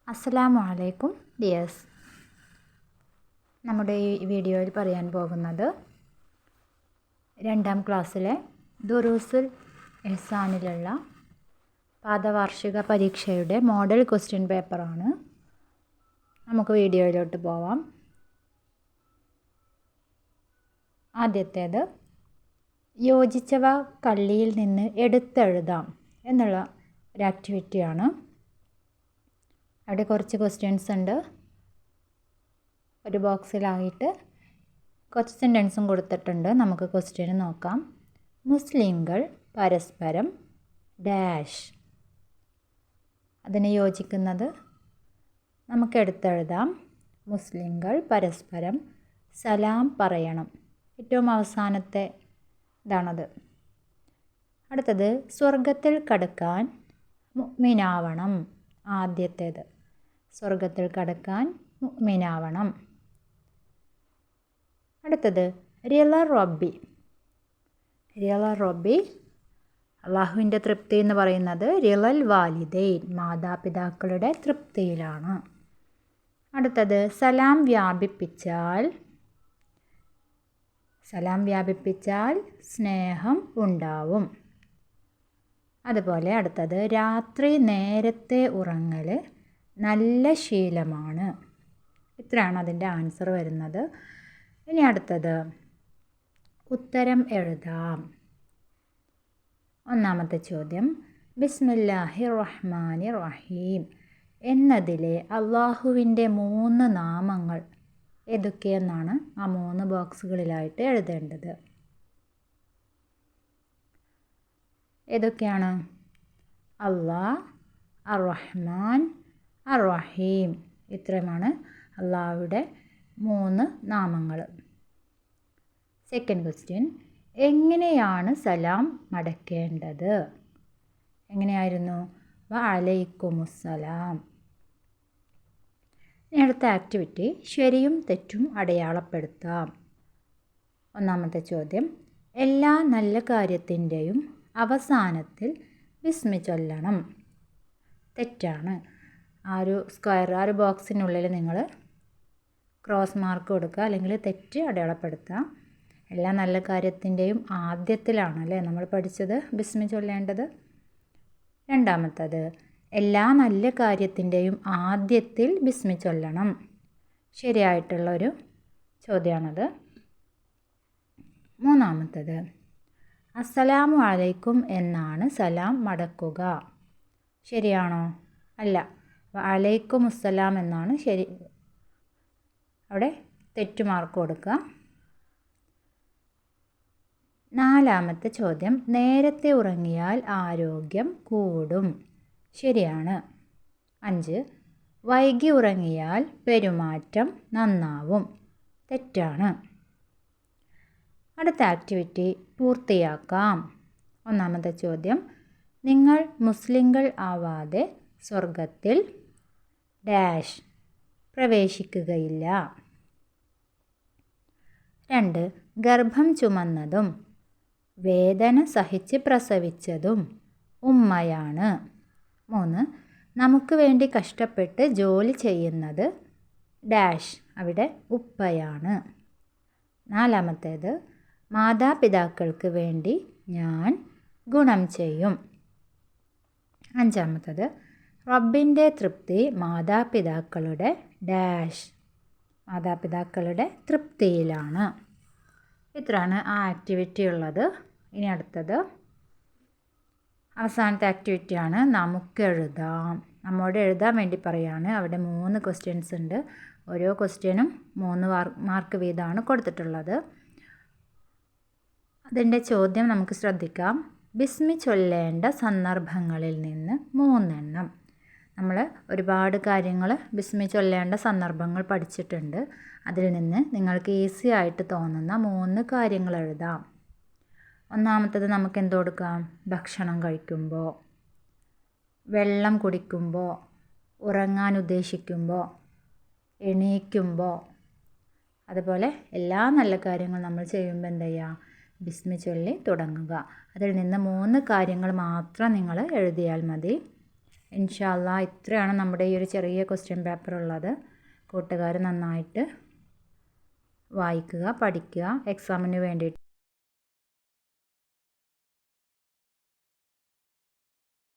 അസ്സലാമു അലൈക്കും ഡിയേഴ്സ്. നമ്മുടെ ഈ വീഡിയോയിൽ പറയാൻ പോകുന്നത് 2ാം ക്ലാസ്സിലെ ദുറൂസുൽ ഇഹ്സാനിലുള്ള പാദവാർഷിക പരീക്ഷയുടെ മോഡൽ ക്വസ്റ്റ്യൻ പേപ്പറാണ്. നമുക്ക് വീഡിയോയിലോട്ട് പോവാം. ആദ്യത്തേത് യോജിച്ചവ കള്ളിയിൽ നിന്ന് എടുത്തെഴുതാം എന്നുള്ള ഒരു ആക്ടിവിറ്റിയാണ്. അവിടെ കുറച്ച് ക്വസ്റ്റ്യൻസ് ഉണ്ട്. ഒരു ബോക്സിലായിട്ട് കുറച്ച് സെൻറ്റൻസും കൊടുത്തിട്ടുണ്ട്. നമുക്ക് ക്വസ്റ്റ്യൻ നോക്കാം. മുസ്ലിങ്ങൾ പരസ്പരം ഡാഷ്. അതിന് യോജിക്കുന്നത് നമുക്ക് എടുത്തെഴുതാം. മുസ്ലിങ്ങൾ പരസ്പരം സലാം പറയണം. ഏറ്റവും അവസാനത്തെ ഇതാണത്. അടുത്തത് സ്വർഗത്തിൽ കടക്കാൻ മുഅ്മിനാവണം. ആദ്യത്തേത് സ്വർഗത്തിൽ കടക്കാൻ മുഅ്മിനാവണം. അടുത്തത് റിള റബ്ബി. അള്ളാഹുവിൻ്റെ തൃപ്തി എന്ന് പറയുന്നത് റിളൽ വാലിദൈൻ, മാതാപിതാക്കളുടെ തൃപ്തിയിലാണ്. അടുത്തത് സലാം വ്യാപിപ്പിച്ചാൽ സ്നേഹം ഉണ്ടാവും. അതുപോലെ അടുത്തത് രാത്രി നേരത്തെ ഉറങ്ങൽ നല്ല ശീലമാണ്. ഇത്രയാണ് അതിൻ്റെ ആൻസർ വരുന്നത്. ഇനി അടുത്തത് ഉത്തരം എഴുതാം. ഒന്നാമത്തെ ചോദ്യം, ബിസ്മില്ലാഹിർ റഹ്മാനിർ റഹീം എന്നതിലെ അള്ളാഹുവിൻ്റെ 3 നാമങ്ങൾ ഏതൊക്കെയെന്നാണ് ആ 3 ബോക്സുകളിലായിട്ട് എഴുതേണ്ടത്. ഏതൊക്കെയാണ്? അള്ളാഹ്, അർ റഹ്മാൻ, അർ റഹീം. ഇത്രയുമാണ് അള്ളാഹുവിൻ്റെ 3 നാമങ്ങൾ. സെക്കൻഡ് ക്വസ്റ്റ്യൻ, എങ്ങനെയാണ് സലാം മടക്കേണ്ടത്? എങ്ങനെയായിരുന്നു? വഅലൈക്കുമുസ്സലാം. അടുത്ത ആക്ടിവിറ്റി, ശരിയും തെറ്റും അടയാളപ്പെടുത്താം. ഒന്നാമത്തെ ചോദ്യം, എല്ലാ നല്ല കാര്യത്തിൻ്റെയും അവസാനത്തിൽ ബിസ്മി ചൊല്ലണം. തെറ്റാണ്. ആ ഒരു ബോക്സിനുള്ളിൽ നിങ്ങൾ ക്രോസ് മാർക്ക് കൊടുക്കുക, അല്ലെങ്കിൽ തെറ്റ് അടയാളപ്പെടുത്തുക. എല്ലാ നല്ല കാര്യത്തിൻ്റെയും ആദ്യത്തിലാണ് അല്ലേ നമ്മൾ പഠിച്ചത് ബിസ്മി ചൊല്ലേണ്ടത്. രണ്ടാമത്തത്, എല്ലാ നല്ല കാര്യത്തിൻ്റെയും ആദ്യത്തിൽ ബിസ്മി ചൊല്ലണം. ശരിയായിട്ടുള്ളൊരു ചോദ്യമാണത്. മൂന്നാമത്തത്, അസ്സലാമു അലൈക്കും എന്നാണ് സലാം മടക്കുക. ശരിയാണോ? അല്ല, വഅലൈക്കും അസ്സലാം എന്നാണ് ശരി. അവിടെ തെറ്റ് മാർക്ക് കൊടുക്കുക. നാലാമത്തെ ചോദ്യം, നേരത്തെ ഉറങ്ങിയാൽ ആരോഗ്യം കൂടും. ശരിയാണ്. 5, വൈകി ഉറങ്ങിയാൽ പെരുമാറ്റം നന്നാവും. തെറ്റാണ്. അടുത്ത ആക്ടിവിറ്റി പൂർത്തിയാക്കാം. ഒന്നാമത്തെ ചോദ്യം, നിങ്ങൾ മുസ്ലിങ്ങൾ ആവാതെ സ്വർഗത്തിൽ ഡാഷ് പ്രവേശിക്കുകയില്ല. 2, ഗർഭം ചുമന്നതും വേദന സഹിച്ച് പ്രസവിച്ചതും ഉമ്മയാണ്. 3, നമുക്ക് വേണ്ടി കഷ്ടപ്പെട്ട് ജോലി ചെയ്യുന്നത് ഡാഷ് അവിടെ ഉപ്പയാണ്. 4, മാതാപിതാക്കൾക്ക് വേണ്ടി ഞാൻ ഗുണം ചെയ്യും. 5, റബ്ബിൻ്റെ തൃപ്തി മാതാപിതാക്കളുടെ ഡാഷ് മാതാപിതാക്കളുടെ തൃപ്തിയിലാണ്. ഇത്രയാണ് ആ ആക്ടിവിറ്റി ഉള്ളത്. ഇനി അടുത്തത് അവസാനത്തെ ആക്ടിവിറ്റിയാണ്, നമ്മോട് എഴുതാൻ വേണ്ടി പറയാണ്. അവിടെ 3 ക്വസ്റ്റ്യൻസ് ഉണ്ട്. ഓരോ ക്വസ്റ്റ്യനും 3 മാർക്ക് വീതമാണ് കൊടുത്തിട്ടുള്ളത്. അതിൻ്റെ ചോദ്യം നമുക്ക് ശ്രദ്ധിക്കാം. ബിസ്മി ചൊല്ലേണ്ട സന്ദർഭങ്ങളിൽ നിന്ന് 3 എണ്ണം. നമ്മൾ ഒരുപാട് കാര്യങ്ങൾ ബിസ്മി ചൊല്ലേണ്ട സന്ദർഭങ്ങൾ പഠിച്ചിട്ടുണ്ട്. അതിൽ നിന്ന് നിങ്ങൾക്ക് ഈസി ആയിട്ട് തോന്നുന്ന 3 കാര്യങ്ങൾ എഴുതാം. ഒന്നാമത്തത് നമുക്ക് എന്ത് കൊടുക്കാം? ഭക്ഷണം കഴിക്കുമ്പോൾ, വെള്ളം കുടിക്കുമ്പോൾ, ഉറങ്ങാൻ ഉദ്ദേശിക്കുമ്പോൾ, എണീക്കുമ്പോൾ. അതുപോലെ എല്ലാ നല്ല കാര്യങ്ങളും നമ്മൾ ചെയ്യുമ്പോൾ എന്ത് ചെയ്യുക? ബിസ്മി ചൊല്ലി തുടങ്ങുക. അതിൽ നിന്ന് 3 കാര്യങ്ങൾ മാത്രം നിങ്ങൾ എഴുതിയാൽ മതി. ഇൻഷാ അല്ലാ ഇത്രയാണ് നമ്മുടെ ഈ ഒരു ചെറിയ ക്വസ്റ്റ്യൻ പേപ്പർ ഉള്ളത്. കൂട്ടുകാർ നന്നായിട്ട് വായിക്കുക, പഠിക്കുക, എക്സാമിന് വേണ്ടിയിട്ട്